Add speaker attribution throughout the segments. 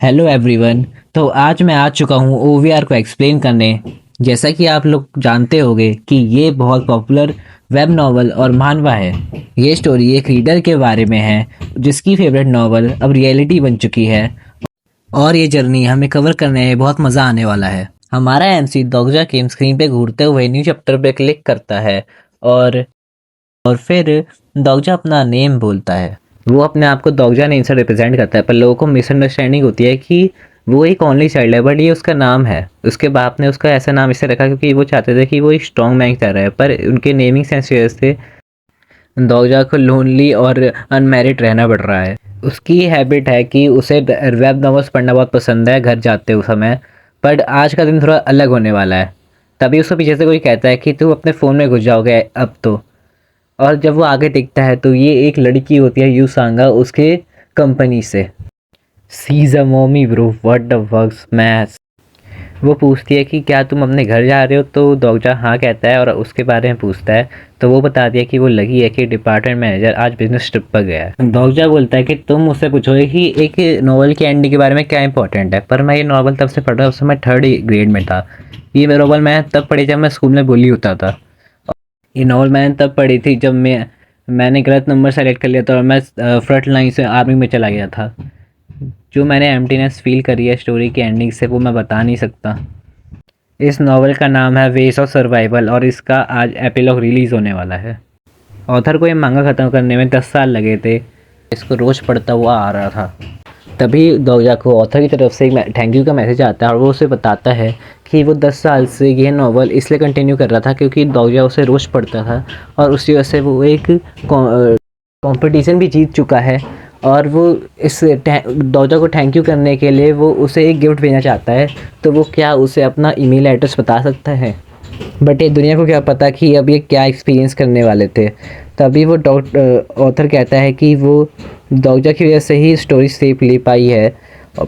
Speaker 1: Hello everyone. तो आज मैं आ चुका हूँ ओवीआर को एक्सप्लेन करने। जैसा कि आप लोग जानते होंगे कि ये बहुत पॉपुलर वेब नॉवल और मानवा है। ये स्टोरी एक रीडर के बारे में है जिसकी फेवरेट नॉवल अब रियलिटी बन चुकी है और ये जर्नी हमें कवर करने में बहुत मज़ा आने वाला है। हमारा एमसी दोगजा गेम स्क्रीन पे घूरते हुए न्यू चैप्टर पे क्लिक करता है और फिर दोगजा अपना नेम बोलता है। वो अपने आप को दोगजा नेम से रिप्रेजेंट करता है, पर लोगों को मिसअंडरस्टैंडिंग होती है कि वो एक ओनली चाइल्ड है, बट ये उसका नाम है। उसके बाप ने उसका ऐसा नाम इससे रखा क्योंकि वो चाहते थे कि वो एक स्ट्रॉन्ग मैन चाह रहा है, पर उनके नेमिंग सेंस थे दोगजा को लोनली और अनमैरिड रहना पड़ रहा है। उसकी हैबिट है कि उसे वेब नॉवेल्स पढ़ना बहुत पसंद है घर जाते हुए समय, पर आज का दिन थोड़ा अलग होने वाला है। तभी उसको पीछे से कोई कहता है कि तू अपने फ़ोन में घुस जाओगे अब तो। और जब वो आगे टिकता है तो ये एक लड़की होती है यूसांगा उसके कंपनी से। She is a mommy bro, what the fucks mess. वो पूछती है कि क्या तुम अपने घर जा रहे हो, तो दोगजा हाँ कहता है और उसके बारे में पूछता है। तो वो बताती है कि वो लगी है कि डिपार्टमेंट मैनेजर आज बिजनेस ट्रिप पर गया है। दोगजा बोलता है कि तुम मुझसे पूछोगे कि एक नॉवल के एंडिंग के बारे में क्या इंपॉर्टेंट है, पर मैं ये नॉवल तब से पढ़ रहा हूँ, उस समय थर्ड ग्रेड में था। ये नॉवल मैं तब पढ़ी जब मैं स्कूल में bully होता था। ये नॉवल मैंने तब पढ़ी थी जब मैंने गलत नंबर सेलेक्ट कर लिया था और मैं फ्रंट लाइन से आर्मी में चला गया था। जो मैंने एम्प्टीनेस फील करी है स्टोरी की एंडिंग से, वो मैं बता नहीं सकता। इस नॉवल का नाम है वेज ऑफ सर्वाइवल और इसका आज एपिलॉग रिलीज़ होने वाला है। ऑथर को ये मांगा ख़त्म करने में 10 साल लगे थे। इसको रोज़ पढ़ता हुआ आ रहा था। तभी दोगजा को ऑथर की तरफ से एक थैंक यू का मैसेज आता है और वो उसे बताता है कि वो 10 साल से ये नॉवल इसलिए कंटिन्यू कर रहा था क्योंकि दोगजा उसे रोज़ पढ़ता था और उसी वजह से वो एक कंपटीशन भी जीत चुका है। और वो इस दोगजा को थैंक यू करने के लिए वो उसे एक गिफ्ट भेजना चाहता है। तो वो क्या उसे अपना ईमेल एड्रेस बता सकता है, बट ये दुनिया को क्या पता कि अब ये क्या एक्सपीरियंस करने वाले थे। तभी वो ऑथर कहता है कि वो दोगजा की वजह से ही स्टोरी सेफ ले पाई है।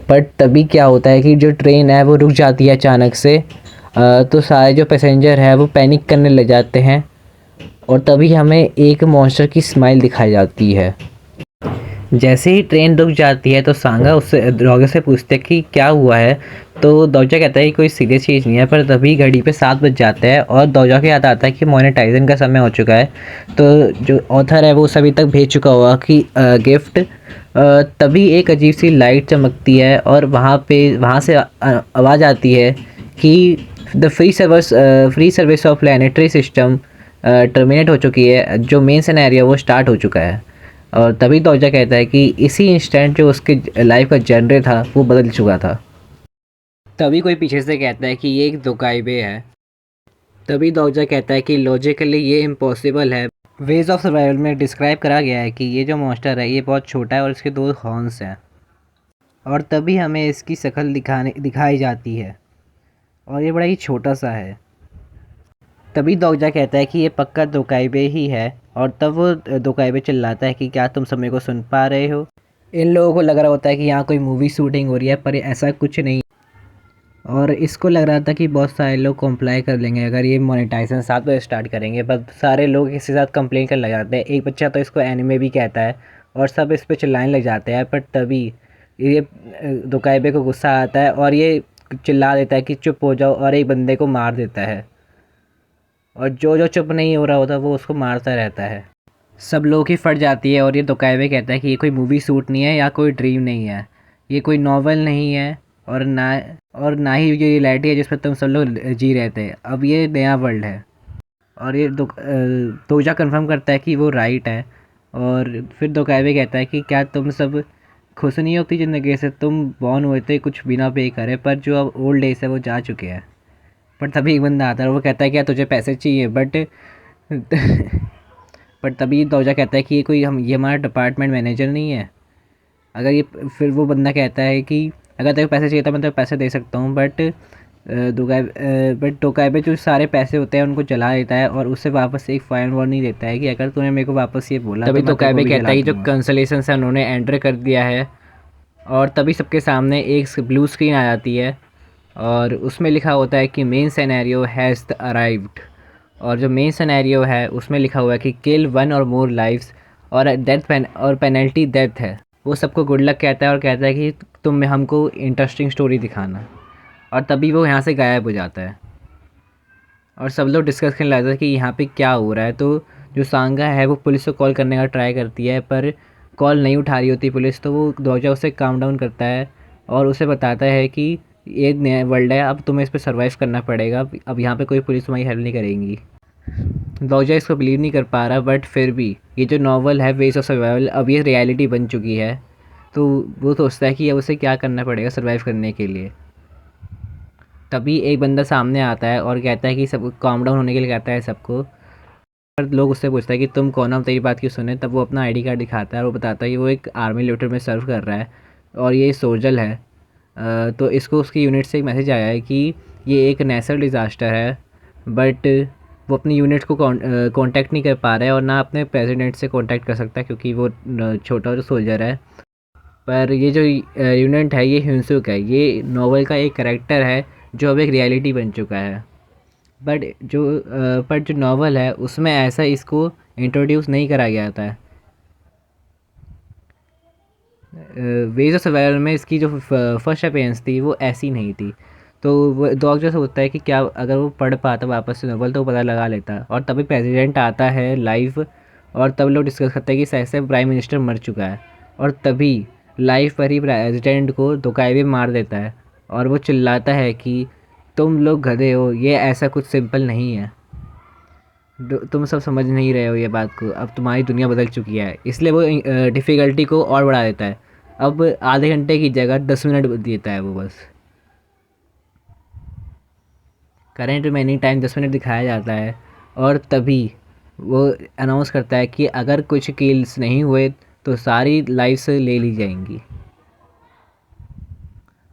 Speaker 1: पर तभी क्या होता है कि जो ट्रेन है वो रुक जाती है अचानक से। तो सारे जो पैसेंजर है वो पैनिक करने लग जाते हैं और तभी हमें एक मॉन्स्टर की स्माइल दिखाई जाती है। जैसे ही ट्रेन रुक जाती है तो सांगा उससे दोगजा से पूछते हैं कि क्या हुआ है। तो दोगजा कहता है कि कोई सीरियस चीज़ नहीं है, पर तभी घड़ी पे 7 बज जाते हैं और दोगजा को याद आता है कि मोनेटाइजेशन का समय हो चुका है। तो जो ऑथर है वो सभी तक भेज चुका हुआ कि गिफ्ट। तभी एक अजीब सी लाइट चमकती है और वहाँ से आवाज़ आती है कि the free service of planetary system terminate हो चुकी है। जो मेन सिनेरियो वो स्टार्ट हो चुका है। और तभी दोगजा कहता है कि इसी इंस्टेंट जो उसके लाइफ का जनरे था वो बदल चुका था। तभी कोई पीछे से कहता है कि ये एक दोकाइबे है। तभी दोगजा कहता है कि लॉजिकली ये इम्पॉसिबल है। वेज ऑफ सर्वाइवल में डिस्क्राइब करा गया है कि ये जो मॉन्स्टर है ये बहुत छोटा है और इसके 2 हॉर्न्स हैं। और तभी हमें इसकी शक्ल दिखाई जाती है और ये बड़ा ही छोटा सा है। तभी दोगजा कहता है कि ये पक्का दोकाइबे ही है और तब वो दोकाइबे चिल्लाता है कि क्या तुम समय को सुन पा रहे हो। इन लोगों को लग रहा होता है कि यहाँ कोई मूवी शूटिंग हो रही है, पर ऐसा कुछ नहीं। और इसको लग रहा था कि बहुत सारे लोग कॉम्प्लाई कर लेंगे अगर ये मोनेटाइजेशन 7 बजे स्टार्ट करेंगे, पर सारे लोग इसके साथ कंप्लेन करने लग जाते हैं। एक बच्चा तो इसको एनिमे भी कहता है और सब इस पर चिल्लाने लग जाते हैं। पर तभी ये दोकाइबे को गुस्सा आता है और ये चिल्ला देता है कि चुप हो जाओ और एक बंदे को मार देता है। और जो जो चुप नहीं हो रहा होता वो उसको मारता रहता है। सब लोग ही फट जाती है और ये दोकाइबे कहता है कि ये कोई मूवी शूट नहीं है या कोई ड्रीम नहीं है, ये कोई नॉवल नहीं है और ना ही ये रियलिटी है जिस पर तुम सब लोग जी रहे थे। अब ये नया वर्ल्ड है। और ये दोगजा कंफर्म करता है कि वो राइट है। और फिर दोकाइबे कहता है कि क्या तुम सब खुश नहीं होती ज़िंदगी से, तुम बॉर्न हुए थे कुछ बिना पे करे, पर जो अब ओल्ड एज है वो जा चुके हैं। पर तभी एक बंदा आता है और वो कहता है क्या तुझे पैसे चाहिए, बट पर तभी दोगजा कहता है कि ये हमारा डिपार्टमेंट मैनेजर नहीं है। अगर ये फिर वो बंदा कहता है कि अगर तेरे को पैसे चाहिए तो मैं तेरे को पैसे दे सकता हूँ, बट दोकाइबे जो सारे पैसे होते हैं उनको जला देता है और उससे वापस एक फाइन वार्निंग देता है कि अगर तूने मेरे को वापस ये बोला तभी तो दोकाइबे कहता है कि जो कंसलेशन है उन्होंने एंटर कर दिया है। और तभी सबके सामने एक ब्लू स्क्रीन आ जाती है और उसमें लिखा होता है कि मेन सिनेरियो हैज़ अराइव्ड। और जो मेन सिनेरियो है उसमें लिखा हुआ है कि किल 1 और मोर लाइव्स और डेथ पेनल्टी डेथ है। वो सबको गुड लक कहता है और कहता है कि तुम हमको इंटरेस्टिंग स्टोरी दिखाना, और तभी वो यहाँ से गायब हो जाता है। और सब लोग डिस्कस करने लगते हैं कि यहाँ पे क्या हो रहा है। तो जो सांगा है वो पुलिस को कॉल करने का ट्राई करती है, पर कॉल नहीं उठा रही होती पुलिस। तो वो दोजा उसे काम डाउन करता है और उसे बताता है कि ये नया वर्ल्ड है, अब तुम्हें इस पर सर्वाइव करना पड़ेगा, अब यहाँ पे कोई पुलिस तुम्हारी हेल्प नहीं करेगी। दोजा इसको बिलीव नहीं कर पा रहा, बट फिर भी ये जो नॉवल है वेज ऑफ सर्वाइवल, अब ये रियलिटी बन चुकी है। तो वो सोचता है कि अब उसे क्या करना पड़ेगा सर्वाइव करने के लिए। तभी एक बंदा सामने आता है और कहता है कि सब काम डाउन होने के लिए कहता है सबको। पर लोग उससे पूछता है कि तुम कौन हो, हम तेरी बात क्यों सुने। तब वो अपना आईडी कार्ड दिखाता है और वो बताता है कि वो एक आर्मी लिफ्टर में सर्व कर रहा है और ये सोजल है। तो इसको उसकी यूनिट से एक मैसेज आया है कि ये एक नेचुरल डिज़ास्टर है, बट वो अपनी यूनिट को कांटेक्ट नहीं कर पा रहा है और ना अपने प्रेसिडेंट से कांटेक्ट कर सकता क्योंकि वो छोटा जो सोल्जर है। पर ये जो यूनिट है ये हिंसुक है, ये नॉवल का एक करेक्टर है जो अब एक रियलिटी बन चुका है। पर जो नॉवल है उसमें ऐसा इसको इंट्रोड्यूस नहीं करा गया था। वेज ऑफ सर्वाइवल में इसकी जो फर्स्ट अपीयरेंस थी वो ऐसी नहीं थी। तो वो डॉग जैसा होता है कि क्या अगर वो पढ़ पाता वापस से नॉवल तो वो पता लगा लेता। और तभी प्रेसिडेंट आता है लाइव, और तब लोग डिस्कस करते हैं कि शायद से प्राइम मिनिस्टर मर चुका है। और तभी लाइव पर ही प्रेसिडेंट को धोखाधड़ी मार देता है और वो चिल्लाता है कि तुम लोग गधे हो, ये ऐसा कुछ सिंपल नहीं है, तुम सब समझ नहीं रहे हो ये बात को, अब तुम्हारी दुनिया बदल चुकी है। इसलिए वो डिफ़िकल्टी को और बढ़ा देता है। अब आधे घंटे की जगह 10 मिनट देता है वो बस। करेंट रिमेनिंग टाइम 10 मिनट दिखाया जाता है और तभी वो अनाउंस करता है कि अगर कुछ किल्स नहीं हुए तो सारी लाइफ्स ले ली जाएंगी।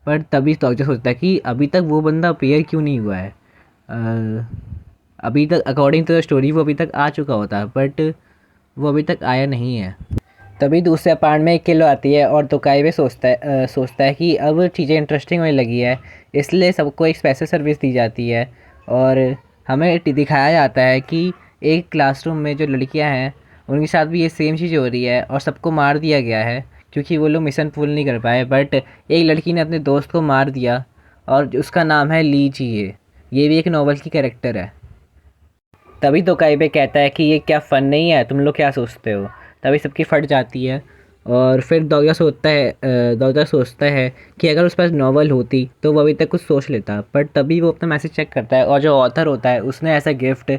Speaker 1: पर तभी डॉक्टर सोचता है कि अभी तक वो बंदा अपीयर क्यों नहीं हुआ है। अभी तक अकॉर्डिंग टू द स्टोरी वो अभी तक आ चुका होता है, बट वो अभी तक आया नहीं है। तभी दूसरे अपार्टमेंट में एक किलो आती है और तोकाइबे सोचता है कि अब चीज़ें इंटरेस्टिंग होने लगी है, इसलिए सबको एक स्पेशल सर्विस दी जाती है। और हमें दिखाया जाता है कि एक क्लासरूम में जो लड़कियां हैं उनके साथ भी ये सेम चीज़ हो रही है और सबको मार दिया गया है क्योंकि वो लोग मिशन पूर्ण नहीं कर पाए। बट एक लड़की ने अपने दोस्त को मार दिया और उसका नाम है ली जी। ये भी एक नॉवल की कैरेक्टर है। तभी तो काइबे कहता है कि ये क्या फ़न नहीं है, तुम लोग क्या सोचते हो। तभी सबकी फट जाती है और फिर दौजा सोचता है कि अगर उसके पास नॉवल होती तो वो अभी तक कुछ सोच लेता। पर तभी वो अपना मैसेज चेक करता है और जो ऑथर होता है उसने ऐसा गिफ्ट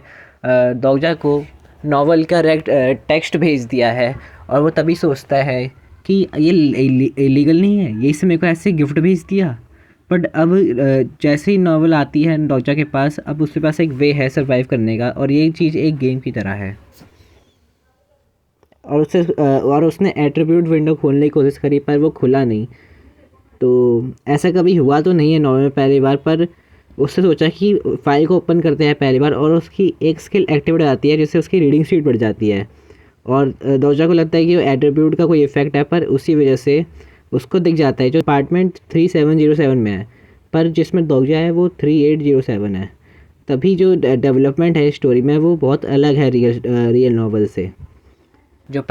Speaker 1: दौजा को नॉवल का टेक्स्ट भेज दिया है। और वो तभी सोचता है कि ये इलीगल नहीं है, ये इसने मेरे को ऐसे गिफ्ट भेज दिया। बट अब जैसे ही नॉवल आती है डॉक्टर के पास, अब उसके पास एक वे है सरवाइव करने का और ये चीज़ एक गेम की तरह है। और उसने एट्रीब्यूट विंडो खोलने की कोशिश करी पर वो खुला नहीं। तो ऐसा कभी हुआ तो नहीं है नॉवल में पहली बार, पर उसने सोचा कि फाइल को ओपन करते हैं पहली बार और उसकी एक स्किल एक्टिवेट आती है जिससे उसकी रीडिंग स्पीड बढ़ जाती है। और दोजा को लगता है कि वो एट्रीब्यूट का कोई इफेक्ट है, पर उसी वजह से उसको दिख जाता है जो अपार्टमेंट 3707 में है, पर जिसमें दोजा है वो 3807 है। तभी जो डेवलपमेंट है स्टोरी में वो बहुत अलग है रियल नॉवल से। जो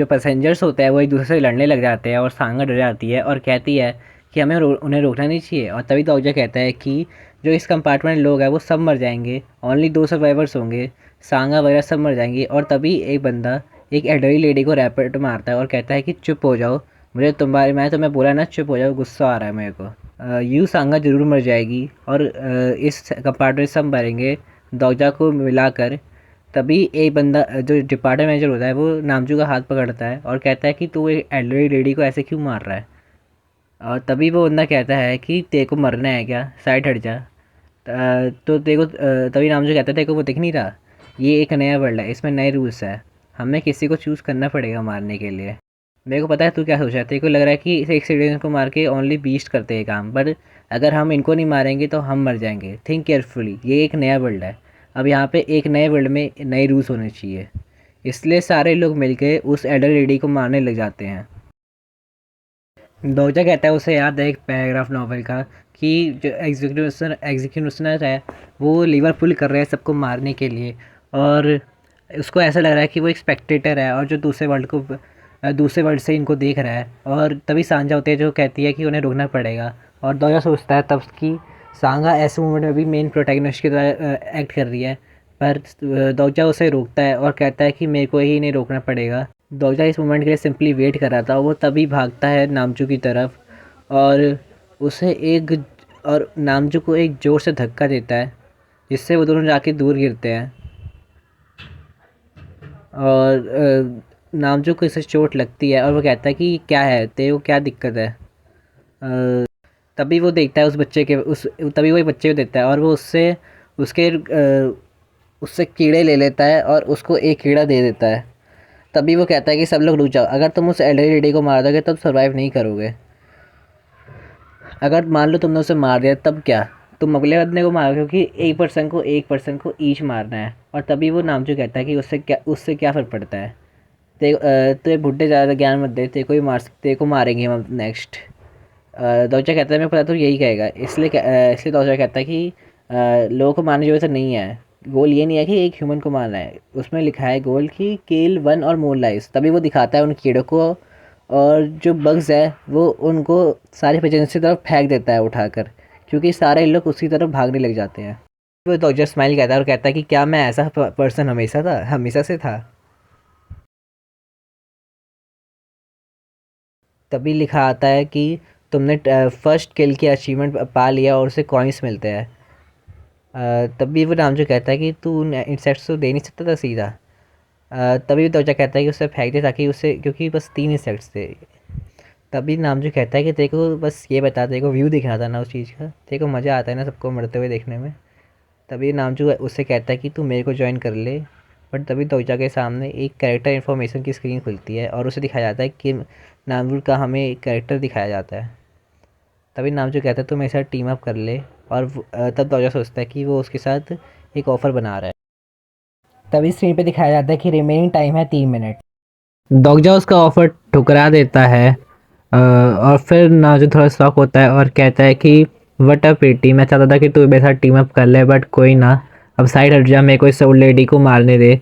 Speaker 1: पैसेंजर्स होते हैं वो एक दूसरे से लड़ने लग जाते हैं और सांगा डर जाती है और कहती है कि हमें उन्हें रोकना नहीं चाहिए। और तभी दोजा कहता है कि जो इस कंपार्टमेंट लोग हैं वो सब मर जाएंगे, ओनली 2 सर्वाइवर्स होंगे, सांगा वगैरह सब मर जाएंगी। और तभी एक बंदा एक एल्डरली लेडी को रैपेट मारता है और कहता है कि चुप हो जाओ, मैं तुम्हें बोला ना चुप हो जाओ, गुस्सा आ रहा है मेरे को। यू सांगा ज़रूर मर जाएगी और इस कंपार्टमेंट सब मरेंगे दोजा को मिलाकर। तभी एक बंदा जो डिपार्टमेंट मैनेजर होता है वो नामजू का हाथ पकड़ता है और कहता है कि तू एक एल्डरली लेडी को ऐसे क्यों मार रहा है। और तभी वो बंदा कहता है कि तेरे को मरना है क्या, साइड हट जा। तो तभी नामजू कहता है तेरे को वो दिख नहीं रहा, ये एक नया वर्ल्ड है, इसमें नए रूल्स है, हमें किसी को चूज़ करना पड़ेगा मारने के लिए। मेरे को पता है तू क्या सोच रहा है, तेरे को लग रहा है कि इसे एक सिटीजन को मार के ओनली बीस्ट करते हैं काम, बट अगर हम इनको नहीं मारेंगे तो हम मर जाएंगे। थिंक केयरफुली, ये एक नया वर्ल्ड है, अब यहाँ पे एक नए वर्ल्ड में नए रूल्स होने चाहिए। इसलिए सारे लोग मिलके उस एडर लेडी को मारने लग जाते हैं। दोजा कहता है उसे याद है एक पैराग्राफ नॉवल का कि जो एग्जीक्यूशनर है वो लीवर पुल कर रहे हैं सबको मारने के लिए, और उसको ऐसा लग रहा है कि वो एक स्पेक्टेटर है और जो दूसरे वर्ल्ड को दूसरे वर्ल्ड से इनको देख रहा है। और तभी सांजा होती है जो कहती है कि उन्हें रुकना पड़ेगा। और दौजा सोचता है तब कि सांगा ऐसे मोमेंट में भी मेन प्रोटैगनिस्ट की तरह एक्ट कर रही है, पर दौजा उसे रोकता है और कहता है कि मेरे को ही इन्हें रोकना पड़ेगा। दौजा इस मोमेंट के लिए सिंपली वेट कर रहा था। वो तभी भागता है नामजू की तरफ और उसे एक और नामजू को एक ज़ोर से धक्का देता है, जिससे वो दोनों जाके दूर गिरते हैं। और नामजू को इससे चोट लगती है और वो कहता है कि क्या है, तेरे को क्या दिक्कत है। तभी वो देखता है उस बच्चे के उस तभी वो एक बच्चे को देखता है और वो उससे कीड़े ले लेता है और उसको एक कीड़ा दे देता है। तभी वो कहता है कि सब लोग रुक जाओ, अगर तुम उस एल्डरली लेडी को मार दोगे तब सर्वाइव नहीं करोगे। अगर मान लो तुमने उसे मार दिया तब क्या, तुम अगले बंदे को मारो, क्योंकि एक पर्सन को ईच मारना है। और तभी वो नामचू कहता है कि उससे क्या फ़र्क पड़ता है, तो ये बुढ़े ज़्यादा ज्ञान मत दे, तेरे को मारेंगे हम नेक्स्ट। दौचा कहता है मैं पता तो यही कहेगा, इसलिए दौचा कहता है कि लोगों को मारने की जरूरत नहीं है। गोल ये नहीं है कि एक ह्यूमन को मारना है, उसमें लिखा है गोल की किल वन और मोर लाइव्स। तभी वो दिखाता है उन कीड़ों को और जो बग्स है वो उनको सारे पेशेंट्स की तरफ फेंक देता है उठाकर, क्योंकि सारे लोग उसकी तरफ भागने लग जाते हैं। वो डॉक्टर स्माइल कहता है और कहता है कि क्या मैं ऐसा पर्सन हमेशा से था। तभी लिखा आता है कि तुमने फर्स्ट किल की अचीवमेंट पा लिया और उसे कॉइन्स मिलते हैं। तभी वो नामजो कहता है कि तू इंसेक्ट्स तो दे नहीं सकता था सीधा। तभी त्वचा कहता है कि उसे फेंक दे, ताकि उसे, क्योंकि बस 3 इंसेक्ट्स थे। तभी नामजो कहता है कि तेरे को बस ये बता, तेरे को व्यू दिखना था ना उस चीज़ का, तेरे को मज़ा आता है ना सबको मरते हुए देखने में। तभी नामजो उससे कहता है कि तू मेरे को ज्वाइन कर ले। बट तभी त्वचा के सामने एक कैरेक्टर इन्फॉर्मेशन की स्क्रीन खुलती है और उसे दिखाया जाता है कि नामजो का हमें एक कैरेक्टर दिखाया जाता है। तभी नामजो कहता है तू मेरे साथ टीम अप कर ले। और तब त्वचा सोचता है कि वो उसके साथ एक ऑफ़र बना रहा है। तभी स्क्रीन पे दिखाया जाता है कि रिमेनिंग टाइम है 3 मिनट। दोगजा उसका ऑफर ठुकरा देता है और फिर नाजो थोड़ा शॉक होता है और कहता है कि वट अ पिटी, मैं चाहता था कि तू मेरे साथ टीम अप कर ले, बट कोई ना, अब साइड हट जा, मेरे को इस ओल्ड लेडी को मारने दे।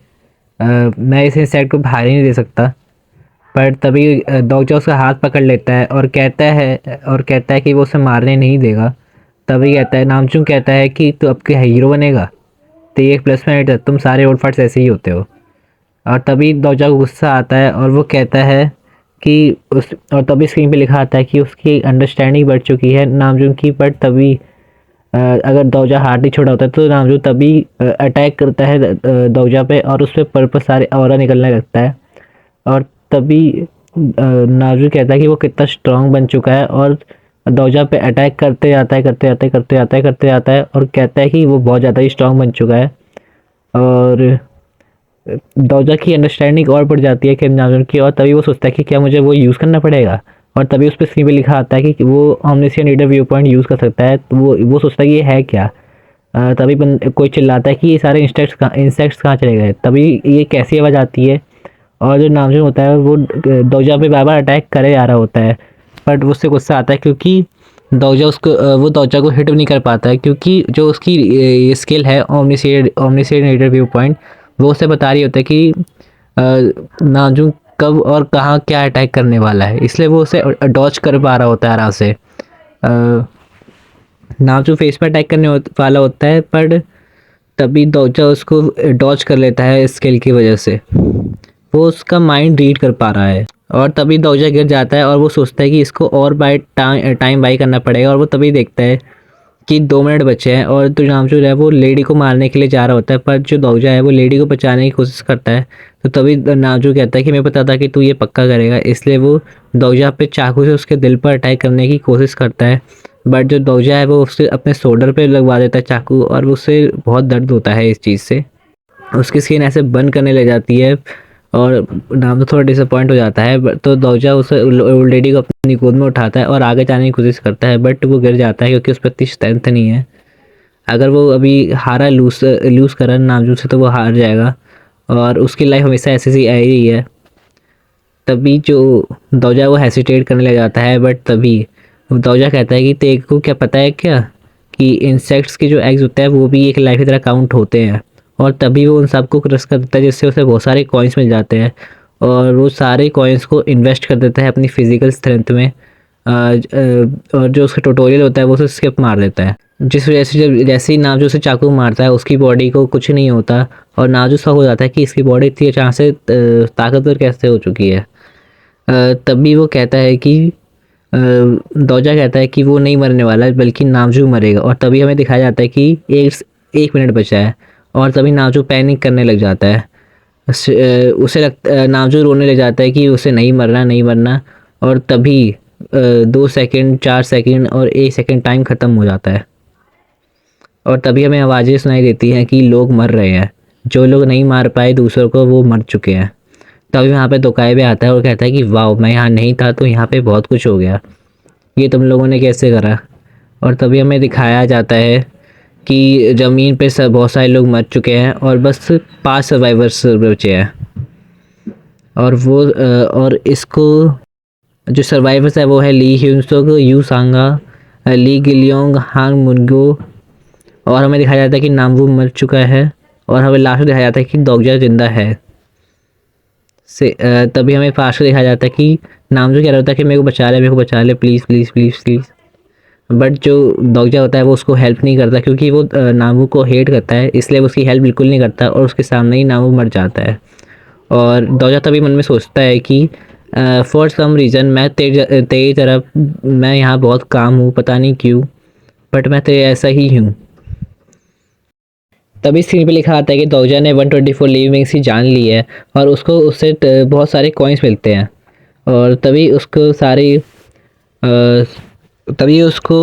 Speaker 1: मैं इस इंसेक्ट को बाहर ही नहीं दे सकता। पर तभी दोगजा उसका हाथ पकड़ लेता है और कहता है कि वो उसे मारने नहीं देगा। तभी कहता है, नामचूंग कहता है कि तू अब के हीरो बनेगा, तो ये एक प्लस पॉइंट है, तुम सारे ओल्ड फाइट्स ऐसे ही होते हो। और तभी दोजा को गुस्सा आता है और वो कहता है कि उस और तभी स्क्रीन पे लिखा आता है कि उसकी अंडरस्टैंडिंग बढ़ चुकी है नामजून की। बट तभी अगर दोजा हार्ट ही छोड़ा होता है तो नामजून तभी अटैक करता है दोजा पे और उस पर पर्पस सारे ऑरा निकलने लगता है। और तभी नामजून कहता है कि वो कितना स्ट्रांग बन चुका है और दोजा पे अटैक करते जाता है और कहता है कि वो बहुत ज़्यादा ही स्ट्रांग बन चुका है। और दोजा की अंडरस्टैंडिंग और बढ़ जाती है कि नाजुन की, और तभी वो सोचता है कि क्या मुझे वो यूज़ करना पड़ेगा। और तभी उस पर स्क्रीन पे लिखा आता है कि वो ऑमनिशिएंट रीडर व्यू पॉइंट यूज़ कर सकता है। तो वो सोचता है कि ये है क्या। तभी कोई चिल्लाता है कि ये सारे इंसेक्ट्स कहाँ चले गए। तभी ये कैसी आवाज़ आती है और जो नामजून होता है वो दोजा पे बार बार अटैक करे आ रहा होता है। बट उससे गुस्सा आता है क्योंकि वो दोजा को हिट नहीं कर पाता है, क्योंकि जो उसकी स्किल है ओमनिशिएंट रीडर व्यू पॉइंट, वो उसे बता रही होता है कि नाजू कब और कहाँ क्या अटैक करने वाला है, इसलिए वो उसे डॉच कर पा रहा होता है आराम से। नाजू फेस पे अटैक करने वाला होता है, पर तभी दोजा उसको डॉच कर लेता है स्किल की वजह से। वो उसका माइंड रीड कर पा रहा है और तभी दोजा गिर जाता है और वो सोचता है कि इसको और टाइम बाई करना पड़ेगा। और वो तभी देखता है कि 2 मिनट बचे हैं और जो नामचूर है वो लेडी को मारने के लिए जा रहा होता है, पर जो दोजा है वो लेडी को बचाने की कोशिश करता है। तो तभी नामचूर कहता है कि मैं पता था कि तू ये पक्का करेगा, इसलिए वो दोजा पे चाकू से उसके दिल पर अटैक करने की कोशिश करता है। बट जो दोजा है वो उससे अपने शोल्डर पे लगवा देता है चाकू और उससे बहुत दर्द होता है इस चीज़ से। उसकी स्किन ऐसे बंद करने लग जाती है और नाम तो थोड़ा डिसअपॉइंट हो जाता है। तो दोजा उसे ओल्ड लेडी को अपनी गोद में उठाता है और आगे जाने की कोशिश करता है, बट वो गिर जाता है क्योंकि उस पर इतनी स्ट्रेंथ नहीं है। अगर वो अभी हारा लूज़ करा नामजू से तो वो हार जाएगा और उसकी लाइफ हमेशा ऐसे ही आई रही है। तभी जो दोजा वो हेसिटेट करने लग जाता है, बट तभी दोजा कहता है कि तेरे को क्या पता है क्या कि इंसेक्ट्स के जो एग्स होते हैं वो भी एक लाइफ की तरह काउंट होते हैं। और तभी वो उन सबको क्रश कर देता है जिससे उसे बहुत सारे कॉइन्स मिल जाते हैं और वो सारे कॉइन्स को इन्वेस्ट कर देता है अपनी फिजिकल स्ट्रेंथ में। और जो उसका ट्यूटोरियल होता है वो उसे स्किप मार देता है, जिस वजह से जब जैसे ही नाजू उसे चाकू मारता है उसकी बॉडी को कुछ नहीं होता, और नाजू सा हो जाता है कि इसकी बॉडी इतनी अचानक से ताकतवर कैसे हो चुकी है। तभी वो कहता है कि दौजा कहता है कि वो नहीं मरने वाला है बल्कि नामजू मरेगा, और तभी हमें दिखाया जाता है कि एक मिनट बचा है, और तभी नामजू पैनिक करने लग जाता है। नामजू रोने लग जाता है कि उसे नहीं मरना नहीं मरना, और तभी 2 सेकंड 4 सेकंड और 1 सेकंड टाइम ख़त्म हो जाता है, और तभी हमें आवाज़ें सुनाई देती हैं कि लोग मर रहे हैं, जो लोग नहीं मार पाए दूसरों को वो मर चुके हैं। तभी वहाँ पे दोकाइबे आता है और कहता है कि वाह, मैं यहाँ नहीं था तो यहाँ पे बहुत कुछ हो गया, ये तुम लोगों ने कैसे करा। और तभी हमें दिखाया जाता है कि ज़मीन पे सब बहुत सारे लोग मर चुके हैं और बस 5 सर्वाइवर्स बचे हैं। और इसको जो सर्वाइवर्स है वो है Lee Hyun Sug, Yoo Sanga, Lee गिलियोंग, हांग मुनगो, और हमें दिखाया जाता है कि नामवू मर चुका है, और हमें लास्ट में दिखाया जाता है कि दोगजा जिंदा है। तभी हमें फास्ट दिखाया जाता है कि नामजू कह रहा होता है कि मेरे को बचा ले please please please please. But जो दोगजा होता है वो उसको हेल्प नहीं करता, क्योंकि वो नामू को हेट करता है, इसलिए वो उसकी हेल्प बिल्कुल नहीं करता, और उसके सामने ही नामू मर जाता है। और दोगजा तभी मन में सोचता है कि फॉर सम रीज़न मैं तेरी तरफ मैं यहाँ बहुत काम हूँ, पता नहीं क्यों, बट मैं तेरे ऐसा ही हूँ। तभी स्क्रीन पे लिखा आता है कि दोगजा ने 124 लिविंग बीइंग्स की जान ली है, और उसको उससे बहुत सारे कॉइन्स मिलते हैं, और तभी उसको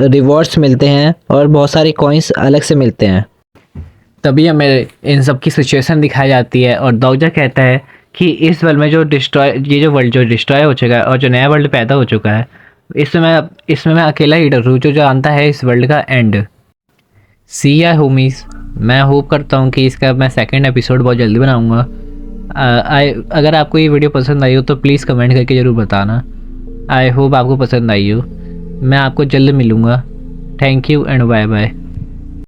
Speaker 1: रिवॉर्ड्स मिलते हैं और बहुत सारे कॉइन्स अलग से मिलते हैं। तभी हमें इन सब की सिचुएशन दिखाई जाती है, और दोगजा कहता है कि इस वर्ल्ड में जो वर्ल्ड जो डिस्ट्रॉय हो चुका है और जो नया वर्ल्ड पैदा हो चुका है, इसमें मैं अकेला लीडर हूँ जो जानता है इस वर्ल्ड का एंड। सी या होमीज, मैं होप करता हूँ कि इसका मैं सेकंड एपिसोड बहुत जल्दी बनाऊँगा। अगर आपको ये वीडियो पसंद आई हो तो प्लीज़ कमेंट करके ज़रूर बताना। आई होप आपको पसंद आई हो। मैं आपको जल्द मिलूँगा। Thank you and bye bye.